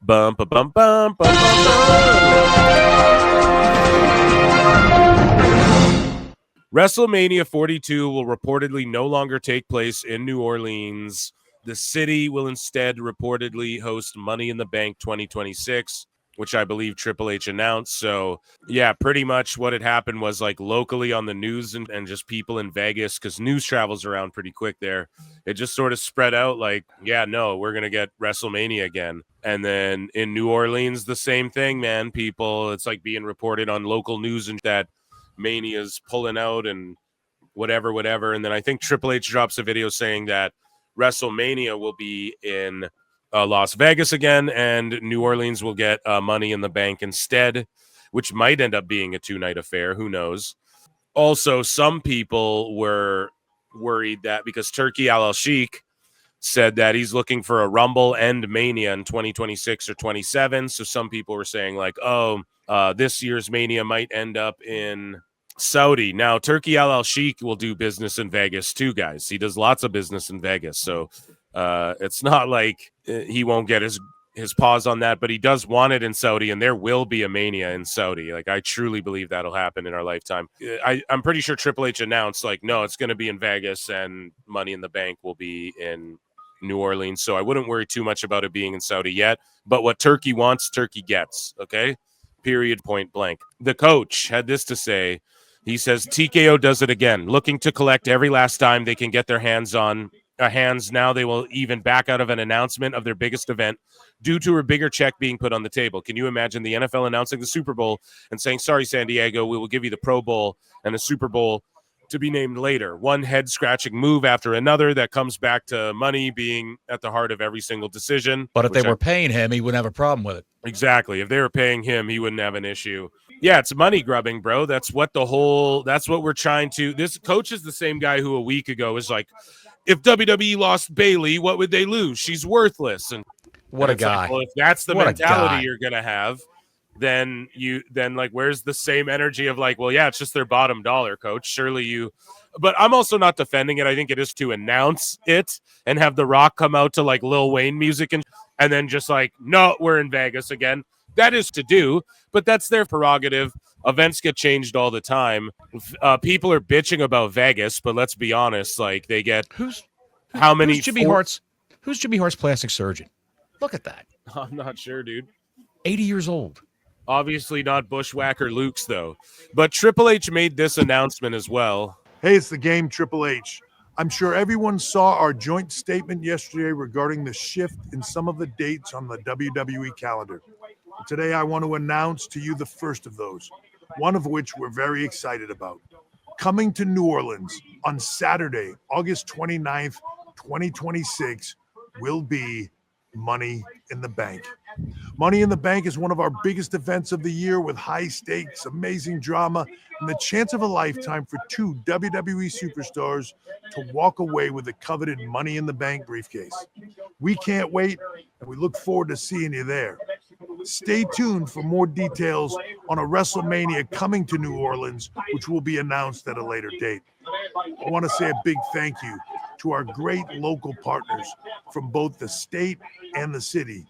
Bum, ba, bum, bum, bum, bum, bum. WrestleMania 42 will reportedly no longer take place in New Orleans. The city will instead reportedly host Money in the Bank 2026, which I believe Triple H announced. So, yeah, pretty much what had happened was like locally on the news and just people in Vegas, because news travels around pretty quick there. It just sort of spread out like, yeah, no, we're going to get WrestleMania again. And then in New Orleans, the same thing, man. People, it's like being reported on local news and that Mania's pulling out and whatever. And then I think Triple H drops a video saying that WrestleMania will be in Las Vegas again, and New Orleans will get Money in the Bank instead, which might end up being a 2-night affair. Who knows? Also, some people were worried that because Turkey Al-Sheikh said that he's looking for a Rumble and Mania in 2026 or 27. So some people were saying like, this year's Mania might end up in Saudi. Now, Turkey Al-Sheikh will do business in Vegas too, guys. He does lots of business in Vegas. So it's not like he won't get his paws on that, but he does want it in Saudi, and there will be a Mania in Saudi. Like, I truly believe that'll happen in our lifetime. I'm pretty sure Triple H announced, like, no, it's going to be in Vegas, and Money in the Bank will be in New Orleans. So I wouldn't worry too much about it being in Saudi yet. But what Turkey wants, Turkey gets. Okay? Period, point blank. The coach had this to say. He says, TKO does it again, looking to collect every last dime they can get their hands on. Now they will even back out of an announcement of their biggest event due to a bigger check being put on the table. Can you imagine the NFL announcing the Super Bowl and saying, sorry, San Diego, we will give you the Pro Bowl and the Super Bowl to be named later? One head-scratching move after another that comes back to money being at the heart of every single decision. But if they were paying him, he wouldn't have a problem with it. Exactly. If they were paying him, he wouldn't have an issue. Yeah, it's money grubbing, bro. That's what we're trying to. This coach is the same guy who a week ago was like, if WWE lost Bayley, what would they lose? She's worthless. And what a guy. Like, well, if that's the mentality you're going to have, then like, where's the same energy of like, well, yeah, it's just their bottom dollar, coach. Surely but I'm also not defending it. I think it is to announce it and have The Rock come out to like Lil Wayne music and then just like, no, we're in Vegas again. That is to do, but that's their prerogative. Events get changed all the time. People are bitching about Vegas, but let's be honest, like they get who's Jimmy Hart's plastic surgeon? Look at that. I'm not sure, dude. 80 years old. Obviously not Bushwhacker Luke's though. But Triple H made this announcement as well. Hey, it's the game, Triple H. I'm sure everyone saw our joint statement yesterday regarding the shift in some of the dates on the WWE calendar. Today, I want to announce to you the first of those, one of which we're very excited about. Coming to New Orleans on Saturday, August 29th, 2026, will be Money in the Bank. Money in the Bank is one of our biggest events of the year with high stakes, amazing drama, and the chance of a lifetime for two WWE superstars to walk away with the coveted Money in the Bank briefcase. We can't wait, and we look forward to seeing you there. Stay tuned for more details on a WrestleMania coming to New Orleans, which will be announced at a later date. I want to say a big thank you to our great local partners from both the state and the city,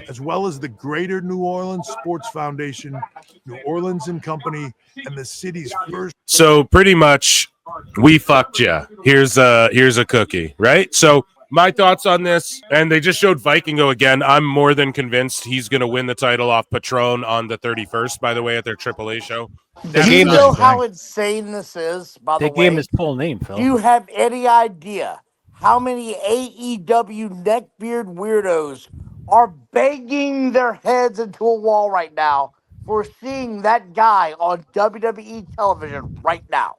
as well as the Greater New Orleans Sports Foundation, New Orleans and Company, and the city's first. So pretty much, we fucked ya. Here's a cookie, right? So my thoughts on this, and they just showed Vikingo again. I'm more than convinced he's going to win the title off Patron on the 31st, by the way, at their AAA show. Do you know how insane this is, by the way? They gave him his full name, Phil. Do you have any idea how many AEW neckbeard weirdos are banging their heads into a wall right now for seeing that guy on WWE television right now?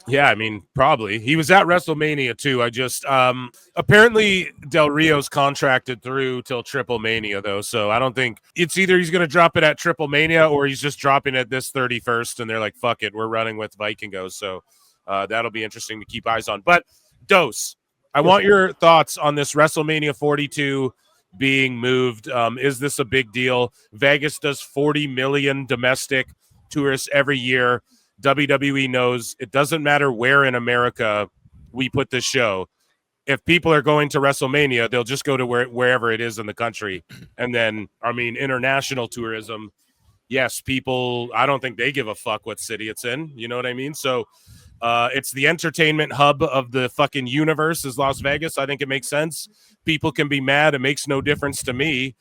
Yeah, I mean, probably. He was at WrestleMania, too. I just, apparently Del Rio's contracted through till Triple Mania, though, so I don't think it's either he's going to drop it at Triple Mania or he's just dropping it this 31st, and they're like, fuck it, we're running with Vikingos, so that'll be interesting to keep eyes on. But, Dose, I want your thoughts on this WrestleMania 42 being moved. Is this a big deal? Vegas does 40 million domestic tourists every year. WWE knows it doesn't matter where in America we put this show. if people are going to WrestleMania, they'll just go to wherever it is in the country. And then, I mean, international tourism, yes, people, I don't think they give a fuck what city it's in. You know what I mean? So it's the entertainment hub of the fucking universe is Las Vegas. I think it makes sense. People can be mad. It makes no difference to me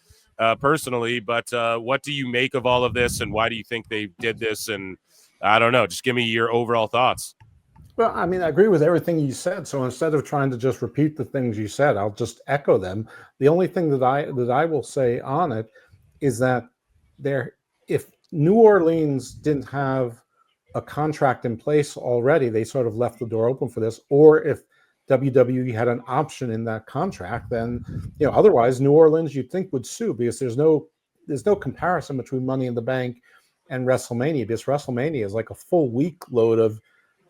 personally. But what do you make of all of this, and why do you think they did this? And I don't know. Just give me your overall thoughts. Well, I mean, I agree with everything you said. So instead of trying to just repeat the things you said, I'll just echo them. The only thing that I will say on it is that if New Orleans didn't have a contract in place already, they sort of left the door open for this. Or if WWE had an option in that contract, then otherwise New Orleans you'd think would sue, because there's no comparison between Money in the Bank and WrestleMania, because WrestleMania is like a full week load of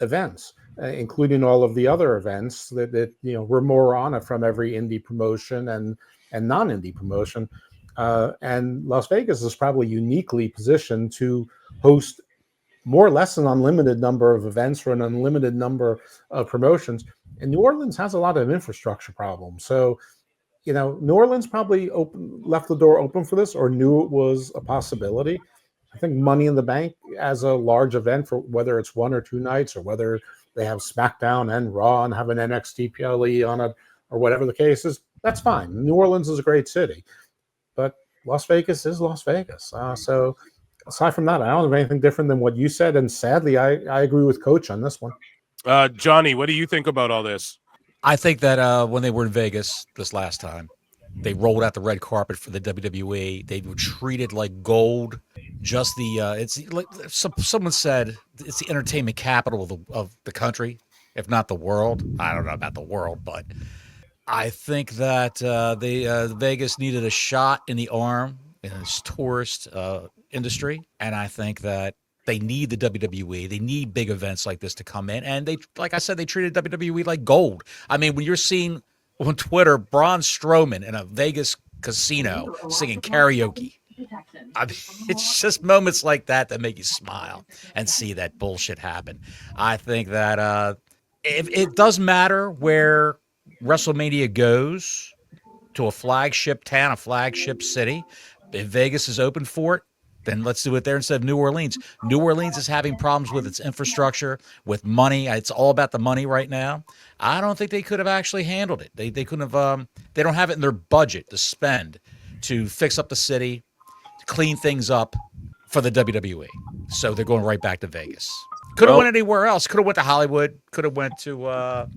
events, including all of the other events that were more on it from every indie promotion and non-indie promotion. And Las Vegas is probably uniquely positioned to host more or less an unlimited number of events for an unlimited number of promotions. And New Orleans has a lot of infrastructure problems. So, New Orleans probably left the door open for this, or knew it was a possibility. I think Money in the Bank as a large event, for whether it's 1 or 2 nights, or whether they have SmackDown and Raw and have an NXT PLE on it, or whatever the case is, that's fine. New Orleans is a great city, but Las Vegas is Las Vegas. So aside from that, I don't have anything different than what you said. And sadly, I agree with Coach on this one. Johnny, what do you think about all this? I think that when they were in Vegas this last time, they rolled out the red carpet for the WWE. They were treated like gold. Just it's like someone said, it's the entertainment capital of the country, if not the world. I don't know about the world, but I think that Vegas needed a shot in the arm in this tourist industry, and I think that they need the WWE. They need big events like this to come in, and they, like I said, they treated WWE like gold. I mean, when you're seeing on Twitter Braun Strowman in a Vegas casino singing karaoke, I mean, it's just moments like that make you smile and see that bullshit happen. I think that if it does matter where WrestleMania goes, to a flagship town, a flagship city, if Vegas is open for it, then let's do it there instead of New Orleans. New Orleans is having problems with its infrastructure, with money. It's all about the money right now. I don't think they could have actually handled it. They couldn't have. They don't have it in their budget to spend to fix up the city, to clean things up for the WWE. So they're going right back to Vegas. Could have went anywhere else. Could have went to Hollywood. Could have went to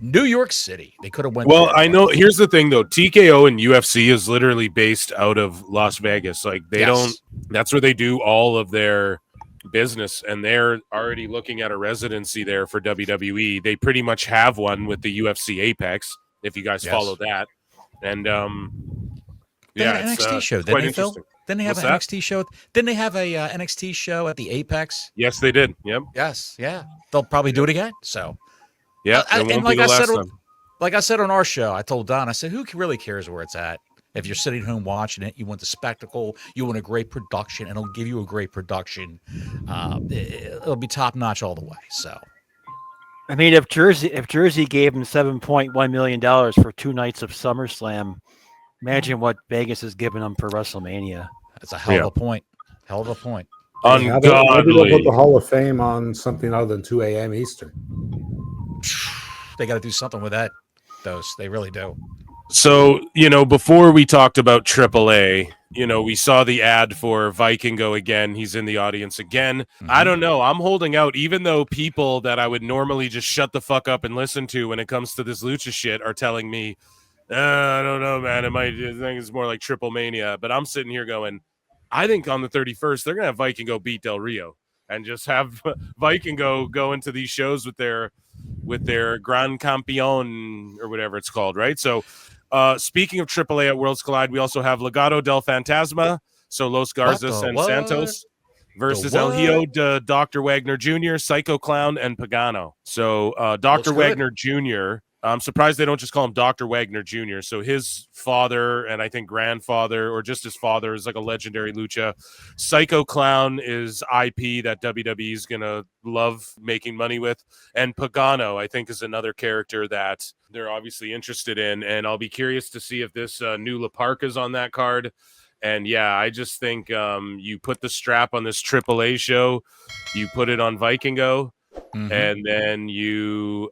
New York City. They could have went. Well, I know. Here's the thing, though. TKO and UFC is literally based out of Las Vegas. Like they don't. That's where they do all of their business, and they're already looking at a residency there for WWE. They pretty much have one with the UFC Apex. If you guys follow that, and they had an NXT show. Didn't they, Phil? Didn't they have an NXT show? Didn't they have a NXT show at the Apex? Yes, they did. Yep. Yes. Yeah. They'll probably do it again. So. Yeah. And like I said on our show, I told Don, I said, who really cares where it's at? If you're sitting home watching it, you want the spectacle, you want a great production, and it'll give you a great production. It'll be top notch all the way. So. I mean, if Jersey gave him $7.1 million for 2 nights of SummerSlam, imagine what Vegas is giving them for WrestleMania. That's a hell of a point. Hell of a point. Ungodly. Maybe they'll put the Hall of Fame on something other than 2 a.m. Eastern. They got to do something with that. They really do. So, before we talked about AAA, we saw the ad for Vikingo again. He's in the audience again. Mm-hmm. I don't know. I'm holding out, even though people that I would normally just shut the fuck up and listen to when it comes to this lucha shit are telling me, I don't know, man. I think it's more like Triple Mania. But I'm sitting here going, I think on the 31st, they're going to have Vikingo beat Del Rio and just have Vikingo go into these shows with their Gran Campeon or whatever it's called, right? So speaking of AAA at Worlds Collide, we also have Legado del Fantasma, so Los Garzas and Santos versus El Hijo de Dr. Wagner Jr., Psycho Clown, and Pagano. So Dr. Wagner Jr., I'm surprised they don't just call him Dr. Wagner Jr. So his father and I think grandfather, or just his father, is like a legendary lucha. Psycho Clown is IP that WWE is going to love making money with. And Pagano, I think, is another character that they're obviously interested in. And I'll be curious to see if this new La Parka is on that card. And yeah, I just think you put the strap on this AAA show, you put it on Vikingo, and then you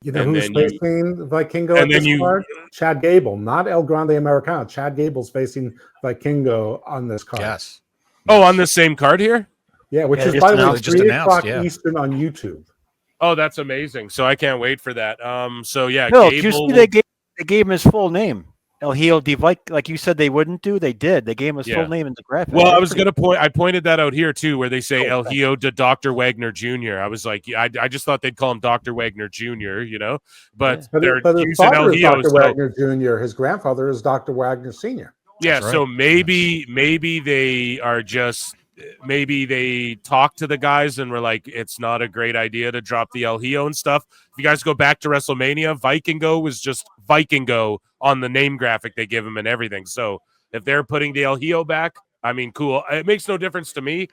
you know who's facing Vikingo at this card? Chad Gable, not El Grande Americano. Chad Gable's facing Vikingo on this card. Yes. Oh, on the same card here? Yeah, which is, by the way, 3 o'clock Eastern on YouTube. Oh, that's amazing. So I can't wait for that. So yeah, Bill, Gable... did you see they gave him his full name? El Hijo de Vikingo, like you said they wouldn't do, they did. They gave him his full name in the graphic. Well, I was going to point, I pointed that out here too, where they say El Hijo de Dr. Wagner Jr. I was like, I just thought they'd call him Dr. Wagner Jr., you know, but they're his father is Dr. Wagner Jr., his grandfather is Dr. Wagner Sr. Yeah, right. So maybe they are just, maybe they talked to the guys and were like, it's not a great idea to drop the El Hijo and stuff. If you guys go back to WrestleMania, Vikingo was just Vikingo on the name graphic they give him and everything. So if they're putting the El Hijo back, I mean, cool. It makes no difference to me.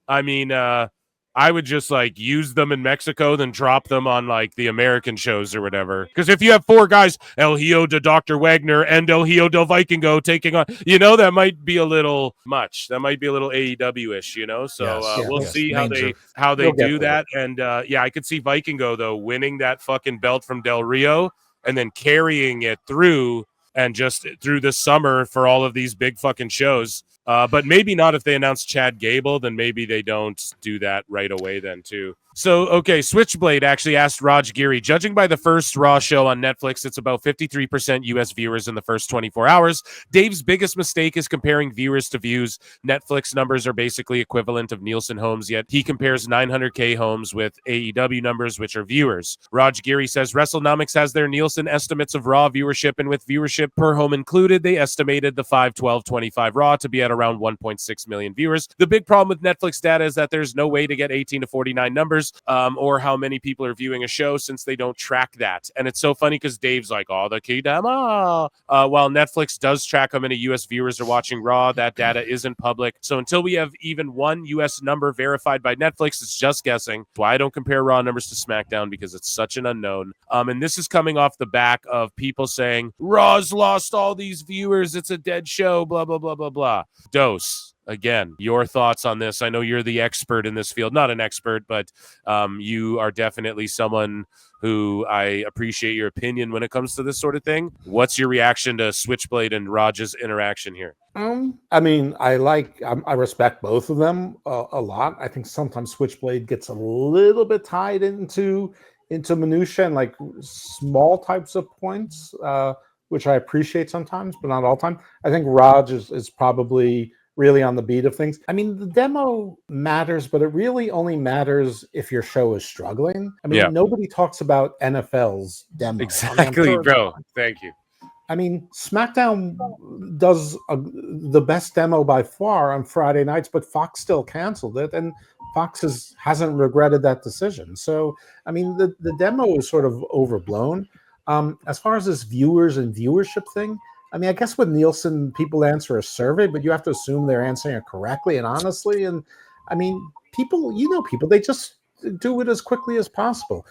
I mean, I would just like use them in Mexico, then drop them on like the American shows or whatever. Because if you have 4 guys, El Hijo de Dr. Wagner and El Hijo del Vikingo taking on, you know, that might be a little much. That might be a little AEW-ish, you know. So we'll see how they do that. And yeah, I could see Vikingo though winning that fucking belt from Del Rio and then carrying it through and just through the summer for all of these big fucking shows. But maybe not if they announce Chad Gable, then maybe they don't do that right away then too. So, okay, Switchblade actually asked Raj Giri, judging by the first Raw show on Netflix, it's about 53% U.S. viewers in the first 24 hours. Dave's biggest mistake is comparing viewers to views. Netflix numbers are basically equivalent of Nielsen homes, yet he compares 900K homes with AEW numbers, which are viewers. Raj Giri says WrestleNomics has their Nielsen estimates of Raw viewership, and with viewership per home included, they estimated the 5/12/25 Raw to be at around 1.6 million viewers. The big problem with Netflix data is that there's no way to get 18 to 49 numbers, or how many people are viewing a show, since they don't track that. And it's so funny because Dave's like, oh, the key demo. While Netflix does track how many U.S. viewers are watching Raw, that data isn't public. So until we have even one U.S. number verified by Netflix, it's just guessing. Why I don't compare Raw numbers to SmackDown, because it's such an unknown. And this is coming off the back of people saying, Raw's lost all these viewers, it's a dead show, blah, blah, blah, blah, blah. Dose. Again, your thoughts on this. I know you're the expert in this field. Not an expert, but you are definitely someone who I appreciate your opinion when it comes to this sort of thing. What's your reaction to Switchblade and Raj's interaction here? I mean, I respect both of them a lot. I think sometimes Switchblade gets a little bit tied into minutia and like small types of points, which I appreciate sometimes, but not all the time. I think Raj is probably really on the beat of things. I mean, the demo matters, but it really only matters if your show is struggling. I mean, nobody talks about NFL's demo. Exactly, bro. Thank you. I mean, SmackDown does the best demo by far on Friday nights, but Fox still canceled it, and Fox hasn't regretted that decision. So, I mean, the demo is sort of overblown. As far as this viewers and viewership thing, I mean, I guess with Nielsen, people answer a survey, but you have to assume they're answering it correctly and honestly. And I mean, people, they just do it as quickly as possible.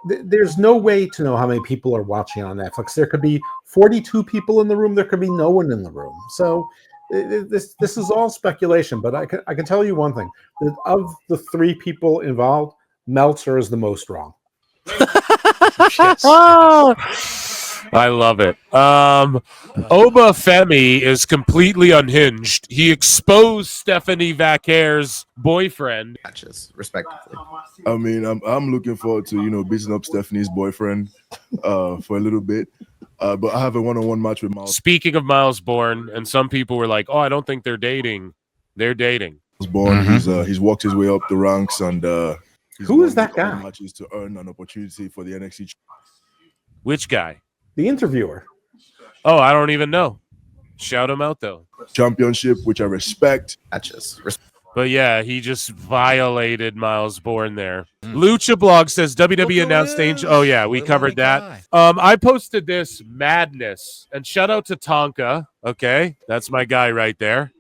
There's no way to know how many people are watching on Netflix. There could be 42 people in the room. There could be no one in the room. So this is all speculation. But I can tell you one thing: that of the 3 people involved, Meltzer is the most wrong. Yes. I love it. Oba Femi is completely unhinged. He exposed Stephanie Vaquer's boyfriend. Matches, respectively. I mean, I'm looking forward to, beating up Stephanie's boyfriend for a little bit. But I have a one-on-one match with Miles. Speaking of Miles Bourne, and some people were like, oh, I don't think they're dating. They're dating. Miles Bourne, he's walked his way up the ranks, and who is that guy? Matches to earn an opportunity for the NXT. Which guy? The interviewer. Oh, I don't even know. Shout him out, though. Championship, which I respect. Matches. But yeah, he just violated Miles Bourne there. Lucha Blog says WWE announced Angel. Oh yeah, we covered that. I posted this madness, and shout out to Tonka. Okay, that's my guy right there.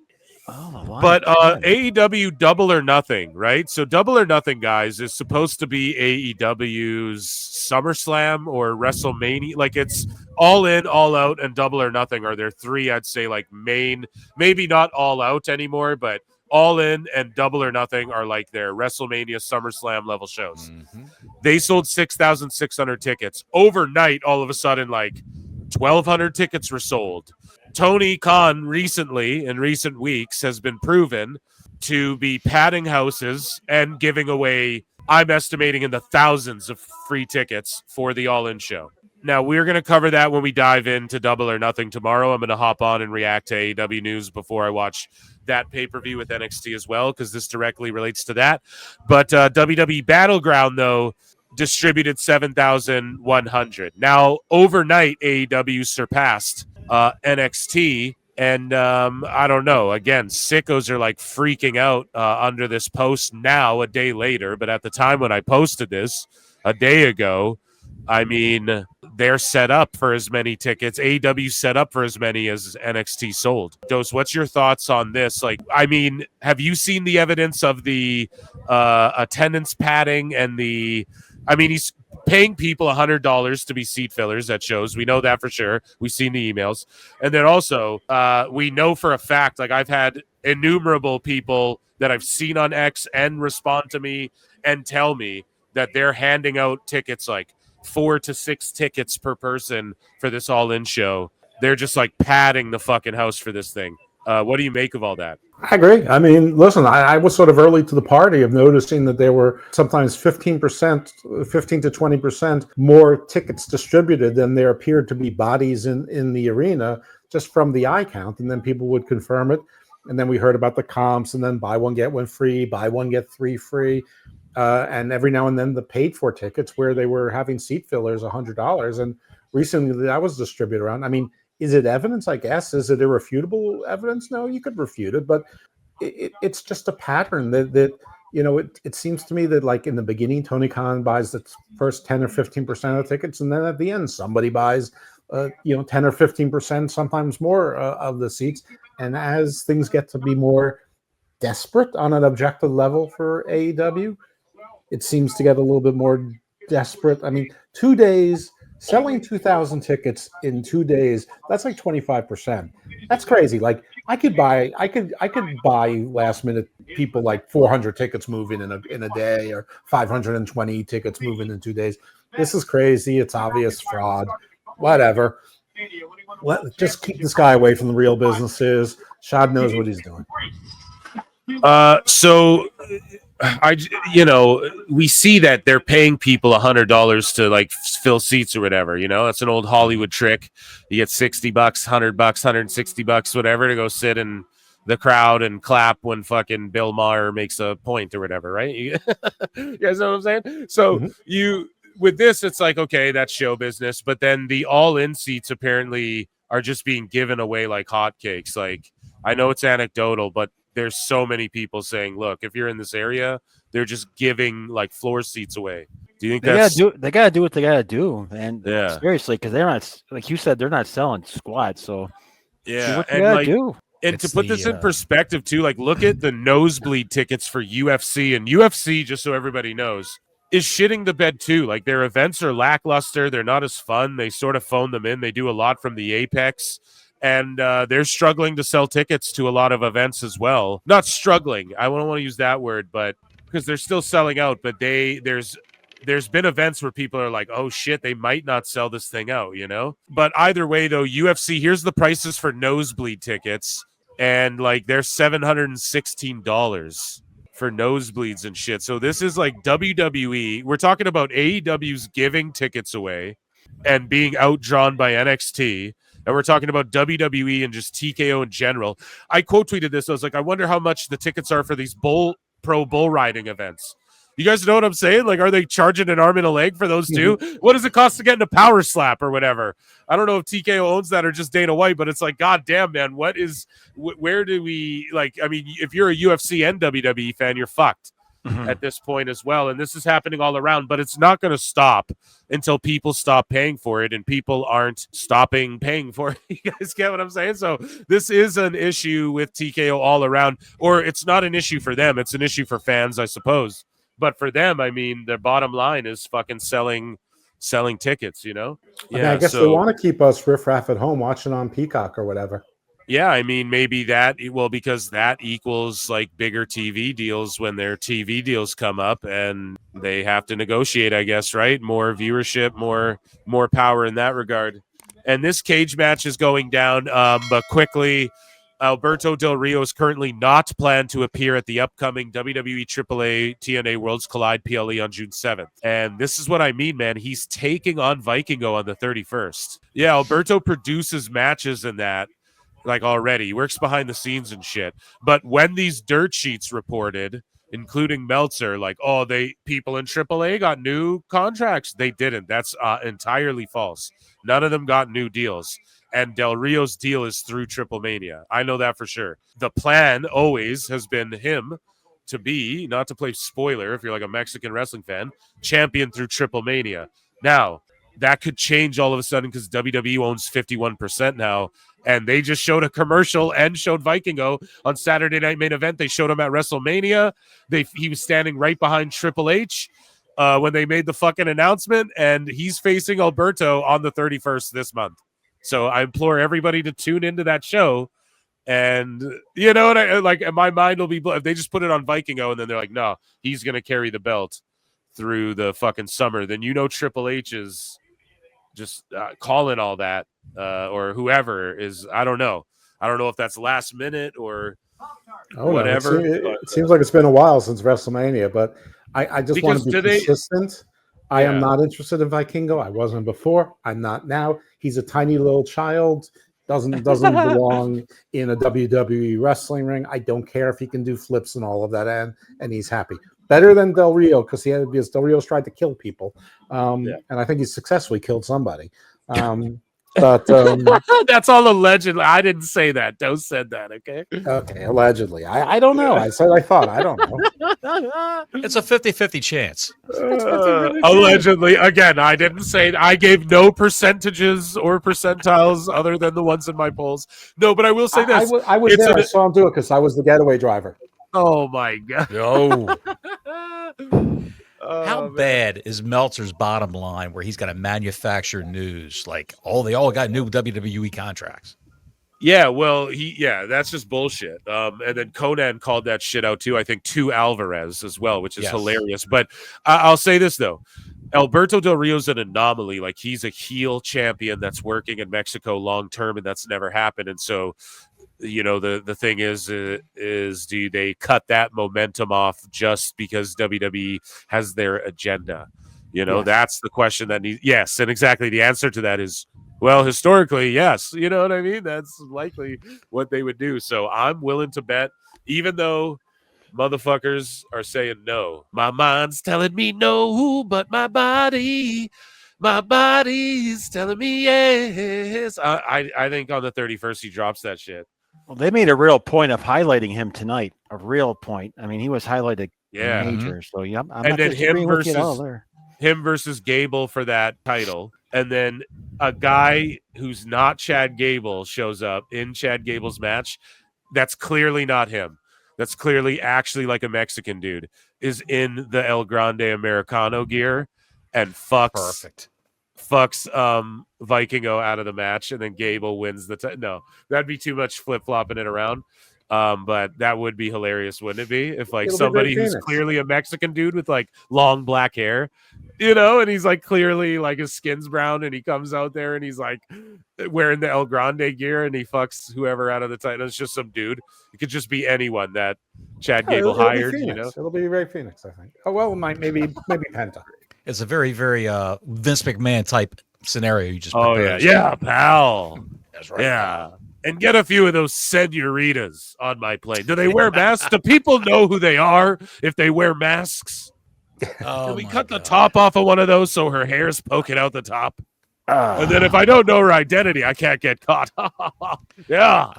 Oh, wow. But AEW Double or Nothing, right? So Double or Nothing, guys, is supposed to be AEW's SummerSlam or WrestleMania. Like it's All In, All Out, and Double or Nothing are their three, I'd say, like main, maybe not All Out anymore, but All In and Double or Nothing are like their WrestleMania, SummerSlam level shows. They sold 6,600 tickets. Overnight, all of a sudden, like 1,200 tickets were sold. Tony Khan recently, in recent weeks, has been proven to be padding houses and giving away, I'm estimating, in the thousands of free tickets for the All-In show. Now, we're going to cover that when we dive into Double or Nothing tomorrow. I'm going to hop on and react to AEW news before I watch that pay-per-view with NXT as well, because this directly relates to that. But WWE Battleground, though, distributed 7,100. Now, overnight, AEW surpassed NXT, and I don't know. Again, sickos are like freaking out under this post now, a day later. But at the time when I posted this a day ago, I mean, they're set up for as many tickets. AEW set up for as many as NXT sold. Dose, what's your thoughts on this? Like, I mean, have you seen the evidence of the attendance padding and the? I mean, he's paying people $100 to be seat fillers at shows. We know that for sure. We've seen the emails. And then also, we know for a fact, like I've had innumerable people that I've seen on X and respond to me and tell me that they're handing out tickets, like 4 to 6 tickets per person for this All-In show. They're just like padding the fucking house for this thing. What do you make of all that? I agree. I mean, listen, I was sort of early to the party of noticing that there were sometimes 15%, 15 to 20% more tickets distributed than there appeared to be bodies in the arena just from the eye count. And then people would confirm it. And then we heard about the comps and then buy one, get one free, buy one, get 3 free. And every now and then the paid for tickets where they were having seat fillers $100. And recently that was distributed around. I mean, is it evidence? I guess. Is it irrefutable evidence? No, you could refute it, but it's just a pattern that you know. It seems to me that like in the beginning, Tony Khan buys the first 10 or 15% of the tickets, and then at the end, somebody buys 10 or 15%, sometimes more of the seats. And as things get to be more desperate on an objective level for AEW, it seems to get a little bit more desperate. I mean, 2 days. Selling 2,000 tickets in 2 days, that's like 25%. That's crazy. Like I could buy last minute people like 400 tickets moving in a day or 520 tickets moving in 2 days. This is crazy. It's obvious fraud. Whatever. Just keep this guy away from the real businesses. Shad knows what he's doing. So we see that they're paying people $100 to like fill seats or whatever. That's an old Hollywood trick. You get $60, $100, $160, whatever, to go sit in the crowd and clap when fucking Bill Maher makes a point or whatever, right? You guys know what I'm saying? So with this, it's like, okay, that's show business, but then the All-In seats apparently are just being given away like hotcakes. Like, I know it's anecdotal, but there's so many people saying, look, if you're in this area, they're just giving like floor seats away. Do you think they gotta do what they gotta do? And seriously, because they're not, like you said, they're not selling squad. So do what they gotta do. And to put this in perspective too, like look at the nosebleed tickets for UFC, and UFC, just so everybody knows, is shitting the bed too. Like their events are lackluster. They're not as fun. They sort of phone them in. They do a lot from the Apex. And they're struggling to sell tickets to a lot of events as well. Not struggling. I don't want to use that word, but because they're still selling out. But there's been events where people are like, oh, shit, they might not sell this thing out, But either way, though, UFC, here's the prices for nosebleed tickets. And, like, they're $716 for nosebleeds and shit. So this is like WWE. We're talking about AEW's giving tickets away and being outdrawn by NXT. And we're talking about WWE and just TKO in general. I quote tweeted this. I was like, I wonder how much the tickets are for these pro bull riding events. You guys know what I'm saying? Like, are they charging an arm and a leg for those two? What does it cost to get in a power slap or whatever? I don't know if TKO owns that or just Dana White, but it's like, God damn, man, what is, where do we, like, I mean, if you're a UFC and WWE fan, you're fucked at this point as well. And this is happening all around, but it's not going to stop until people stop paying for it, and people aren't stopping paying for it. You guys get what I'm saying? So this is an issue with TKO all around, or it's not an issue for them. It's an issue for fans, I suppose. But for them, I mean, their bottom line is fucking selling tickets, you know? I mean, I guess they want to keep us riffraff at home watching on Peacock or whatever. Yeah, I mean, maybe that, well, because that equals like bigger TV deals when their TV deals come up, and they have to negotiate, I guess, right? More viewership, more power in that regard. And this cage match is going down, but quickly, Alberto Del Rio is currently not planned to appear at the upcoming WWE AAA TNA Worlds Collide PLE on June 7th. And this is what I mean, man. He's taking on Vikingo on the 31st. Yeah, Alberto produces matches in that. Like already, he works behind the scenes and shit. But when these dirt sheets reported, including Meltzer, like, oh, people in AAA got new contracts. They didn't. That's entirely false. None of them got new deals. And Del Rio's deal is through Triple Mania. I know that for sure. The plan always has been him to be, not to play spoiler if you're like a Mexican wrestling fan, champion through Triple Mania. Now, that could change all of a sudden because WWE owns 51% now. And they just showed a commercial and showed Vikingo on Saturday Night Main Event. They showed him at WrestleMania. He was standing right behind Triple H when they made the fucking announcement. And he's facing Alberto on the 31st this month. So I implore everybody to tune into that show. And, you know what? Like, my mind will be, if they just put it on Vikingo and then they're like, no, he's going to carry the belt through the fucking summer, then you know Triple H is just calling all that. Or whoever is, I don't know if that's last minute or whatever. No, it seems like it's been a while since WrestleMania, but I just want to be consistent. I am not interested in Vikingo. I wasn't before. I'm not now. He's a tiny little child. Doesn't belong in a WWE wrestling ring. I don't care if he can do flips and all of that, and he's happy. Better than Del Rio because Del Rio's tried to kill people, and I think he's successfully killed somebody. But that's all allegedly. I didn't say that. Doe said that. Okay, allegedly. I don't know. I said I thought. I don't know. It's a 50-50 chance. Allegedly. Again, I didn't say it. I gave no percentages or percentiles other than the ones in my polls. No, but I will say this. I was there. I saw him do it because I was the getaway driver. Oh my god. No. How bad is Meltzer's bottom line where he's got to manufacture news? Like, they all got new WWE contracts. Yeah, well, that's just bullshit. And then Conan called that shit out too, I think, to Alvarez as well, which is hilarious. But I'll say this, though. Alberto Del Rio's an anomaly. Like, he's a heel champion that's working in Mexico long term, and that's never happened. And so, you know, the thing is do they cut that momentum off just because WWE has their agenda? You know, that's the question that needs. Yes, and exactly the answer to that is, well, historically, yes. You know what I mean? That's likely what they would do. So I'm willing to bet, even though motherfuckers are saying no. My mind's telling me no, but my body's telling me yes. I think on the 31st he drops that shit. Well, they made a real point of highlighting him tonight. A real point. I mean, he was highlighted major. So yeah, I'm and not then him versus Gable for that title, and then a guy who's not Chad Gable shows up in Chad Gable's match. That's clearly not him. That's clearly actually like a Mexican dude is in the El Grande Americano gear and fucks Vikingo out of the match, and then Gable wins the no, that'd be too much flip-flopping it around. But that would be hilarious, wouldn't it be? If like somebody who's clearly a Mexican dude with like long black hair, you know, and he's like clearly like his skin's brown, and he comes out there and he's like wearing the El Grande gear and he fucks whoever out of the title. It's just some dude. It could just be anyone that Chad Gable hired, you know. It'll be Ray Phoenix, I think. Oh well, it might maybe Penta. It's a very, very Vince McMahon type scenario you just proposed. Yeah, pal. That's right. Yeah. And get a few of those senoritas on my plane. Do they wear masks? Do people know who they are if they wear masks? Oh, Can we my cut the God. top off of one of those so her hair's poking out the top? Ah. And then if I don't know her identity, I can't get caught. Yeah.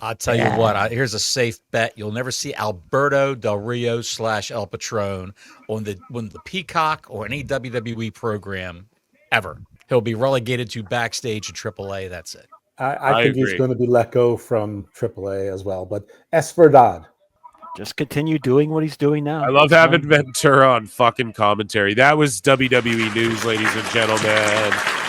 I'll tell you what. Here's a safe bet: you'll never see Alberto Del Rio / El Patron on the Peacock or any WWE program ever. He'll be relegated to backstage at AAA. That's it. I think he's agree. going to be let go from AAA as well. But es verdad. Just continue doing what he's doing now. I love It's having fine. Ventura on fucking commentary. That was WWE News, ladies and gentlemen.